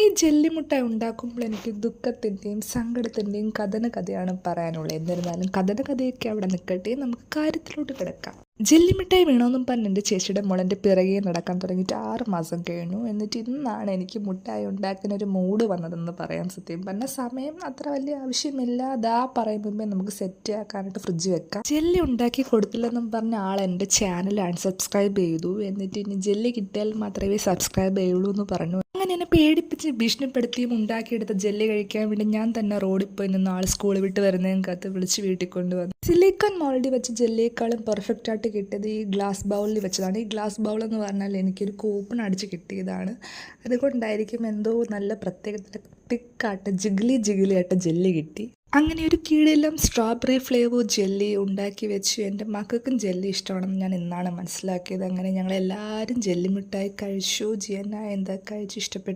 ഈ ജെല്ലിമുട്ടായി ഉണ്ടാക്കുമ്പോൾ എനിക്ക് ദുഃഖത്തിൻ്റെയും സങ്കടത്തിൻ്റെയും കഥയാണ് പറയാനുള്ളത്. എന്നിരുന്നാലും കഥയൊക്കെ അവിടെ നിൽക്കട്ടെ, നമുക്ക് കാര്യത്തിലോട്ട് കിടക്കാം. ജെല്ലിമിഠായി വേണമെന്നും പറഞ്ഞ് എൻ്റെ ചേച്ചിയുടെ മോളെൻ്റെ പിറകെ നടക്കാൻ തുടങ്ങിയിട്ട് 6 മാസം കഴിഞ്ഞു. എന്നിട്ട് ഇന്നാണ് എനിക്ക് മുട്ടായി ഉണ്ടാക്കുന്ന ഒരു മൂഡ് വന്നതെന്ന് പറയാം. സത്യം പറഞ്ഞ സമയം അത്ര വലിയ ആവശ്യമില്ല. അതാ പറയും മുമ്പേ നമുക്ക് സെറ്റ് ആക്കാനായിട്ട് ഫ്രിഡ്ജ് വെക്കാം. ജെല്ലി ഉണ്ടാക്കി കൊടുത്തില്ലെന്നും പറഞ്ഞ ആൾ എൻ്റെ ചാനൽ അൺസബ്സ്ക്രൈബ് ചെയ്തു. എന്നിട്ട് ഇനി ജെല്ലി കിട്ടിയാൽ മാത്രമേ സബ്സ്ക്രൈബ് ചെയ്യുള്ളൂ എന്ന് പറഞ്ഞു. അങ്ങനെ എന്നെ പേടിപ്പിച്ച് ഭീഷണിപ്പെടുത്തിയും ഉണ്ടാക്കിയെടുത്ത ജെല്ലി കഴിക്കാൻ വേണ്ടി ഞാൻ തന്നെ റോഡിൽ പോയി നിന്ന് ആൾ സ്കൂൾ വിട്ട് വരുന്നതും കാത്ത് വിളിച്ച് വീട്ടിൽ കൊണ്ടുവന്നു. സിലിക്കൺ മോൾഡിൽ വെച്ച് ജെല്ലിയേക്കാളും പെർഫെക്റ്റ് ആയിട്ട് കിട്ടിയത് ഈ ഗ്ലാസ് ബൗളിൽ വെച്ചതാണ്. ഈ ഗ്ലാസ് ബൗൾ എന്ന് പറഞ്ഞാൽ എനിക്കൊരു കൂപ്പൺ അടിച്ച് കിട്ടിയതാണ്. അതുകൊണ്ടായിരിക്കും എന്തോ നല്ല പ്രത്യേകത തിക്കായിട്ട് ജിഗിലി ആയിട്ട് ജെല്ലി കിട്ടി. അങ്ങനെ ഒരു കീഴിലും സ്ട്രോബെറി ഫ്ലേവർ ജെല്ലി ഉണ്ടാക്കി വെച്ചു. എൻ്റെ മക്കൾക്കും ജെല്ലി ഇഷ്ടമാണെന്ന് ഞാൻ ഇന്നാണ് മനസ്സിലാക്കിയത്. അങ്ങനെ ഞങ്ങളെല്ലാവരും ജെല്ലി മിഠായി കഴിച്ചു. ജിയന എന്താ കഴിച്ചു ഇഷ്ടപ്പെട്ടു.